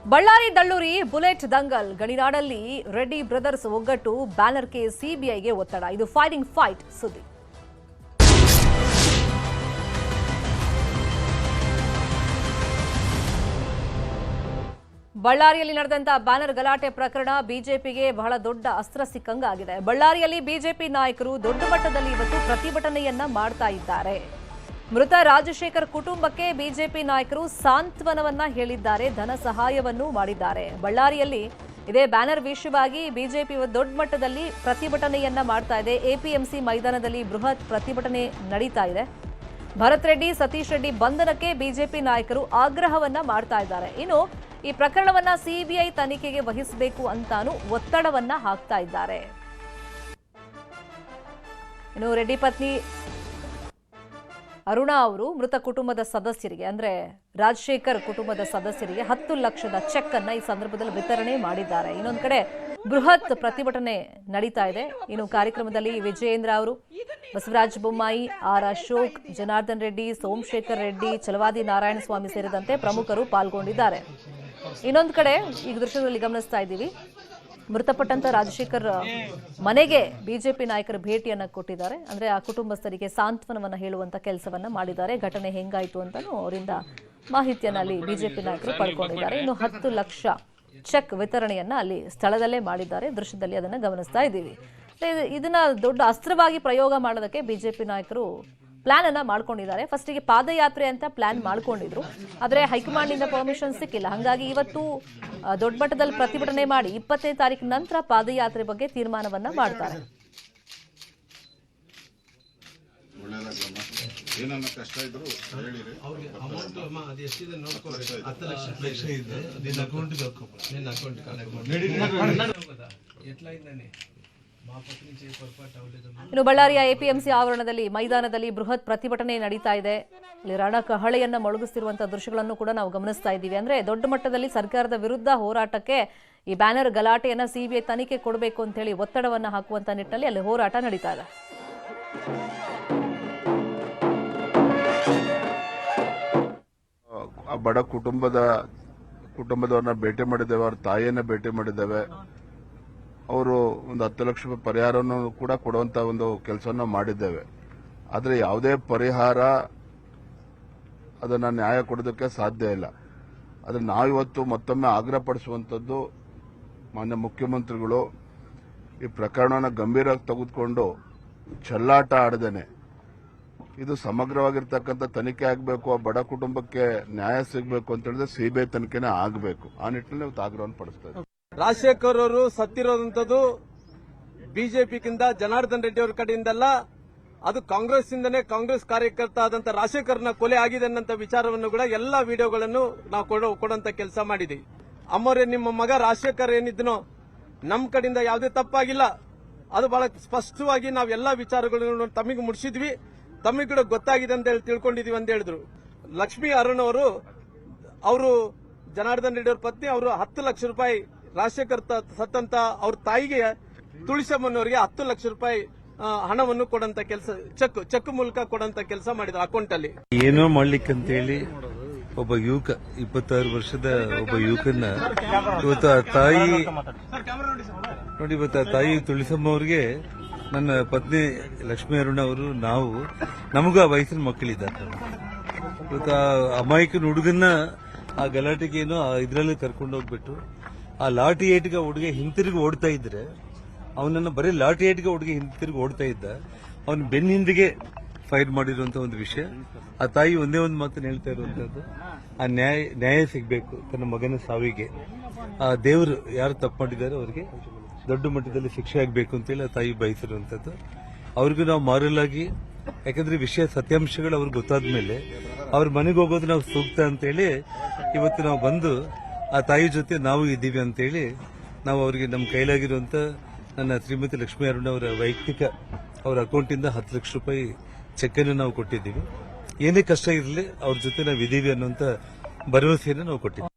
Ballari ದಳ್ಳೂರಿ bullet Dangal ಗಣಿನಾಡಲ್ಲಿ Reddy brothers ಒಗ್ಗಟ್ಟು ಬ್ಯಾನರ್ಗೆ ಸಿಬಿಐಗೆ ಒತ್ತಡ. ಇದು ಫೈಟಿಂಗ್ ಫೈಟ್ ಸುದ್ದಿ. ಬಳ್ಳಾರಿಯಲ್ಲಿ ನಡೆದಂತ ಬ್ಯಾನರ್ ಗಲಾಟೆ ಪ್ರಕರಣ ಬಿಜೆಪಿಗೆ ಬಹಳ ದೊಡ್ಡ ಅಸ್ತ್ರ ಸಿಕ್ಕಂಗಾಗಿದೆ. ಬಳ್ಳಾರಿಯಲ್ಲಿ ಬಿಜೆಪಿ ನಾಯಕರು ದೊಡ್ಡ ಮಟ್ಟದಲ್ಲಿ ಇವತ್ತು ಪ್ರತಿಭಟನೆಯನ್ನ ಮಾಡ್ತಾ ಇದ್ದಾರೆ. ಮೃತ ರಾಜಶೇಖರ್ ಕುಟುಂಬಕ್ಕೆ ಬಿಜೆಪಿ ನಾಯಕರು ಸಾಂತ್ವನವನ್ನ ಹೇಳಿದ್ದಾರೆ, ಧನ ಸಹಾಯವನ್ನು ಮಾಡಿದ್ದಾರೆ. ಬಳ್ಳಾರಿಯಲ್ಲಿ ಇದೇ ಬ್ಯಾನರ್ ವಿಷಯವಾಗಿ ಬಿಜೆಪಿ ದೊಡ್ಡ ಮಟ್ಟದಲ್ಲಿ ಪ್ರತಿಭಟನೆಯನ್ನ ಮಾಡ್ತಾ ಇದೆ. ಎಪಿಎಂಸಿ ಮೈದಾನದಲ್ಲಿ ಬೃಹತ್ ಪ್ರತಿಭಟನೆ ನಡೀತಾ ಇದೆ. ಭರತ್ ರೆಡ್ಡಿ, ಸತೀಶ್ ರೆಡ್ಡಿ ಬಂಧನಕ್ಕೆ ಬಿಜೆಪಿ ನಾಯಕರು ಆಗ್ರಹವನ್ನ ಮಾಡ್ತಾ ಇದ್ದಾರೆ. ಇನ್ನು ಈ ಪ್ರಕರಣವನ್ನ ಸಿಬಿಐ ತನಿಖೆಗೆ ವಹಿಸಬೇಕು ಅಂತಾನು ಒತ್ತಡವನ್ನ ಹಾಕ್ತಾ ಇದ್ದಾರೆ. ಇನ್ನು ರೆಡ್ಡಿ ಪತ್ನಿ ಅರುಣಾ ಅವರು ಮೃತ ಕುಟುಂಬದ ಸದಸ್ಯರಿಗೆ ಅಂದ್ರೆ ರಾಜಶೇಖರ್ ಕುಟುಂಬದ ಸದಸ್ಯರಿಗೆ 10 ಲಕ್ಷದ ಚೆಕ್ ಅನ್ನ ಈ ಸಂದರ್ಭದಲ್ಲಿ ವಿತರಣೆ ಮಾಡಿದ್ದಾರೆ. ಇನ್ನೊಂದು ಕಡೆ ಬೃಹತ್ ಪ್ರತಿಭಟನೆ ನಡೀತಾ ಇದೆ. ಇನ್ನು ಕಾರ್ಯಕ್ರಮದಲ್ಲಿ ವಿಜಯೇಂದ್ರ ಅವರು, ಬಸವರಾಜ ಬೊಮ್ಮಾಯಿ, ಆರ್ ಅಶೋಕ್, ಜನಾರ್ದನ್ ರೆಡ್ಡಿ, ಸೋಮಶೇಖರ್ ರೆಡ್ಡಿ, ಚಲವಾದಿ ನಾರಾಯಣ ಸ್ವಾಮಿ ಸೇರಿದಂತೆ ಪ್ರಮುಖರು ಪಾಲ್ಗೊಂಡಿದ್ದಾರೆ. ಇನ್ನೊಂದು ಕಡೆ ಈಗ ದೃಶ್ಯದಲ್ಲಿ ಗಮನಿಸ್ತಾ ಇದ್ದೀವಿ, ಮೃತಪಟ್ಟಂತ ರಾಜಶೇಖರ್ ಮನೆಗೆ ಬಿಜೆಪಿ ನಾಯಕರು ಭೇಟಿಯನ್ನ ಕೊಟ್ಟಿದ್ದಾರೆ. ಅಂದ್ರೆ ಆ ಕುಟುಂಬಸ್ಥರಿಗೆ ಸಾಂತ್ವನವನ್ನ ಹೇಳುವಂತ ಕೆಲಸವನ್ನ ಮಾಡಿದ್ದಾರೆ. ಘಟನೆ ಹೆಂಗಾಯ್ತು ಅಂತಾನು ಅವರಿಂದ ಮಾಹಿತಿಯನ್ನ ಅಲ್ಲಿ ಬಿಜೆಪಿ ನಾಯಕರು ಪಡ್ಕೊಂಡಿದ್ದಾರೆ. ಇನ್ನು 10 ಲಕ್ಷ ಚೆಕ್ ವಿತರಣೆಯನ್ನ ಅಲ್ಲಿ ಸ್ಥಳದಲ್ಲೇ ಮಾಡಿದ್ದಾರೆ. ದೃಶ್ಯದಲ್ಲಿ ಅದನ್ನ ಗಮನಿಸ್ತಾ ಇದ್ದೀವಿ. ಇದನ್ನ ದೊಡ್ಡ ಅಸ್ತ್ರವಾಗಿ ಪ್ರಯೋಗ ಮಾಡೋದಕ್ಕೆ ಬಿಜೆಪಿ ನಾಯಕರು ಪ್ಲಾನ್ ಅನ್ನ ಮಾಡ್ಕೊಂಡಿದ್ದಾರೆ. ಫಸ್ಟಿಗೆ ಪಾದಯಾತ್ರೆ ಅಂತ ಪ್ಲಾನ್ ಮಾಡ್ಕೊಂಡಿದ್ರು, ಆದ್ರೆ ಹೈಕಮಾಂಡ್ ನಿಂದ ಪರ್ಮಿಷನ್ ಸಿಕ್ಕಿಲ್ಲ. ಹಾಗಾಗಿ ಇವತ್ತು ದೊಡ್ಡ ಮಟ್ಟದಲ್ಲಿ ಪ್ರತಿಭಟನೆ ಮಾಡಿ 20ನೇ ತಾರೀಕು ನಂತರ ಪಾದಯಾತ್ರೆ ಬಗ್ಗೆ ತೀರ್ಮಾನವನ್ನ ಮಾಡ್ತಾರೆ. ಇನ್ನು ಬಳ್ಳಾರಿಯ ಎಪಿಎಂಸಿ ಆವರಣದಲ್ಲಿ ಮೈದಾನದಲ್ಲಿ ಬೃಹತ್ ಪ್ರತಿಭಟನೆ ನಡೀತಾ ಇದೆ. ಇಲ್ಲಿ ರಣಕಹಳೆಯನ್ನ ಮೊಳಗಿಸ್ತಿರುವಂತಹ ದೃಶ್ಯಗಳನ್ನು ಕೂಡ ನಾವು ಗಮನಿಸ್ತಾ ಇದ್ದೀವಿ. ಅಂದ್ರೆ ದೊಡ್ಡ ಮಟ್ಟದಲ್ಲಿ ಸರ್ಕಾರದ ವಿರುದ್ಧ ಹೋರಾಟಕ್ಕೆ ಈ ಬ್ಯಾನರ್ ಗಲಾಟೆಯನ್ನ ಸಿಬಿಐ ತನಿಖೆ ಕೊಡಬೇಕು ಅಂತ ಹೇಳಿ ಒತ್ತಡವನ್ನ ಹಾಕುವಂತ ನಿಟ್ಟಿನಲ್ಲಿ ಅಲ್ಲಿ ಹೋರಾಟ ನಡೀತಾ ಇದೆ. ಬಡ ಕುಟುಂಬದವ್ರನ್ನ ಭೇಟಿ ಮಾಡಿದ್ದೇವೆ, ಅವ್ರ ತಾಯಿಯನ್ನ ಭೇಟಿ ಮಾಡಿದ್ದೇವೆ. ಅವರು ಒಂದು 10 ಲಕ್ಷ ರೂಪಾಯಿ ಪರಿಹಾರವನ್ನು ಕೂಡ ಕೊಡುವಂತ ಒಂದು ಕೆಲಸವನ್ನು ಮಾಡಿದ್ದೇವೆ. ಆದರೆ ಯಾವುದೇ ಪರಿಹಾರ ಅದನ್ನ ನ್ಯಾಯ ಕೊಡೋದಕ್ಕೆ ಸಾಧ್ಯ ಇಲ್ಲ. ಆದರೆ ನಾವಿವತ್ತು ಮತ್ತೊಮ್ಮೆ ಆಗ್ರಹಪಡಿಸುವಂಥದ್ದು, ಮಾನ್ಯ ಮುಖ್ಯಮಂತ್ರಿಗಳು ಈ ಪ್ರಕರಣವನ್ನು ಗಂಭೀರವಾಗಿ ತೆಗೆದುಕೊಂಡು ಚೆಲ್ಲಾಟ ಆಡದೇನೆ ಇದು ಸಮಗ್ರವಾಗಿರ್ತಕ್ಕಂಥ ತನಿಖೆ ಆಗಬೇಕು, ಆ ಬಡ ಕುಟುಂಬಕ್ಕೆ ನ್ಯಾಯ ಸಿಗಬೇಕು ಅಂತ ಹೇಳಿದ್ರೆ ಸಿಬಿಐ ತನಿಖೆನೇ ಆಗಬೇಕು. ಆ ನಿಟ್ಟಿನಲ್ಲಿ ಇವತ್ತು ಆಗ್ರಹವನ್ನು ಪಡಿಸ್ತಾ ಇದ್ದೀವಿ. ರಾಜಶೇಖರ್ ಅವರು ಸತ್ತಿರೋದಂಥದ್ದು ಬಿಜೆಪಿಗಿಂತ ಜನಾರ್ದನ್ ರೆಡ್ಡಿ ಅವರ ಕಡೆಯಿಂದಲ್ಲ, ಅದು ಕಾಂಗ್ರೆಸ್ ಇಂದನೇ ಕಾಂಗ್ರೆಸ್ ಕಾರ್ಯಕರ್ತ ಆದಂತ ರಾಜಶೇಖರ್ನ ಕೊಲೆ ಆಗಿದೆ ಅನ್ನೋ ವಿಚಾರವನ್ನು ಕೂಡ ಎಲ್ಲಾ ವಿಡಿಯೋಗಳನ್ನು ನಾವು ಕೊಡುವಂತ ಕೆಲಸ ಮಾಡಿದ್ದೀವಿ. ಅಮ್ಮರೇ, ನಿಮ್ಮ ಮಗ ರಾಜಶೇಖರ್ ಏನಿದ್ನೋ ನಮ್ಮ ಕಡೆಯಿಂದ ಯಾವುದೇ ತಪ್ಪಾಗಿಲ್ಲ, ಅದು ಬಹಳ ಸ್ಪಷ್ಟವಾಗಿ ನಾವು ಎಲ್ಲಾ ವಿಚಾರಗಳನ್ನು ತಮಗೆ ಮುಡಿಸಿದ್ವಿ, ತಮಗೆ ಕೂಡ ಗೊತ್ತಾಗಿದೆ ಅಂತ ಹೇಳಿ ತಿಳ್ಕೊಂಡಿದೀವಿ ಅಂತ ಹೇಳಿದ್ರು. ಲಕ್ಷ್ಮೀ ಅರುಣ್ ಅವರು ಜನಾರ್ದನ್ ರೆಡ್ಡಿ ಅವರ ಪತ್ನಿ, ಅವರು 10 ಲಕ್ಷ ರೂಪಾಯಿ ರಾಜಶೇಖರ್ ಸತ್ತಂತ ಅವ್ರ ತಾಯಿಗೆ ತುಳಸಮ್ಮನವರಿಗೆ 10 ಲಕ್ಷ ರೂಪಾಯಿ ಹಣವನ್ನು ಕೊಡಂತ ಕೆಲಸ, ಚೆಕ್ ಮೂಲಕ ಕೊಡಂತ ಕೆಲಸ ಮಾಡಿದ್ರು ಅಕೌಂಟ್ ಅಲ್ಲಿ. ಏನೋ ಮಾಡ್ಲಿಕ್ಕಂತೇಳಿ ಒಬ್ಬ ಯುವಕ, 26 ವರ್ಷದ ಒಬ್ಬ ಯುವಕನ್ನ ಇವತ್ತು ಆ ತಾಯಿ ನೋಡಿ, ಇವತ್ತು ಆ ತಾಯಿ ತುಳಸಮ್ಮ ಅವ್ರಿಗೆ ನನ್ನ ಪತ್ನಿ ಲಕ್ಷ್ಮೀ ಅರುಣ ಅವರು, ನಮಗೂ ಆ ವಯಸ್ಸಿನ ಮಕ್ಕಳಿದ್ದಾರೆ. ಇವತ್ತು ಆ ಅಮಾಯಕನ ಹುಡುಗನ್ನ ಆ ಗಲಾಟೆಗೇನೋ ಇದರಲ್ಲಿ ಕರ್ಕೊಂಡು ಹೋಗ್ಬಿಟ್ಟು ಆ ಲಾಠಿ ಏಟಿಗೆ ಹುಡುಗ ಹಿಂತಿರುಗಿ ಓಡ್ತಾ ಇದ್ರೆ, ಅವನನ್ನ ಬರೀ ಲಾಠಿ ಏಟಿಗೆ ಹುಡುಗ ಹಿಂತಿರುಗಿ ಓಡ್ತಾ ಇದ್ದ, ಅವನ ಬೆನ್ನ ಹಿಂದಿಗೆ ಫೈರ್ ಮಾಡಿರುವಂತ ಒಂದು ವಿಷಯ. ಆ ತಾಯಿ ಒಂದೇ ಒಂದು ಮಾತನ್ನು ಹೇಳ್ತಾ ಇರುವಂತದ್ದು, ಆ ನ್ಯಾಯ ಸಿಗಬೇಕು ತನ್ನ ಮಗನ ಸಾವಿಗೆ. ಆ ದೇವರು ಯಾರು ತಪ್ಪು ಮಾಡಿದ್ದಾರೆ ಅವರಿಗೆ ದೊಡ್ಡ ಮಟ್ಟದಲ್ಲಿ ಶಿಕ್ಷೆ ಆಗಬೇಕು ಅಂತೇಳಿ ಆ ತಾಯಿ ಬಯಸಿರುವಂತದ್ದು. ಅವ್ರಿಗೂ ನಾವು ಮಾರಲ್ ಆಗಿ, ಯಾಕಂದ್ರೆ ವಿಷಯ ಸತ್ಯಾಂಶಗಳು ಅವ್ರಿಗೆ ಗೊತ್ತಾದ ಮೇಲೆ ಅವ್ರ ಮನೆಗೆ ಹೋಗೋದು ನಾವು ಸೂಕ್ತ ಅಂತೇಳಿ ಇವತ್ತು ನಾವು ಬಂದು ಆ ತಾಯಿ ಜೊತೆ ನಾವು ಇದ್ದೀವಿ ಅಂತೇಳಿ ನಾವು ಅವರಿಗೆ ನಮ್ಮ ಕೈಲಾಗಿರುವಂತ ನನ್ನ ಶ್ರೀಮತಿ ಲಕ್ಷ್ಮೀ ಅರುಣ್ ಅವರ ವೈಯಕ್ತಿಕ ಅವರ ಅಕೌಂಟಿಂದ 10 ಲಕ್ಷ ರೂಪಾಯಿ ಚೆಕ್ ಅನ್ನು ನಾವು ಕೊಟ್ಟಿದ್ದೀವಿ. ಏನೇ ಕಷ್ಟ ಇರಲಿ ಅವ್ರ ಜೊತೆ ನಾವು ಇದ್ದೀವಿ ಅನ್ನುವಂತ ಭರವಸೆಯನ್ನು ನಾವು ಕೊಟ್ಟಿದ್ದೀವಿ.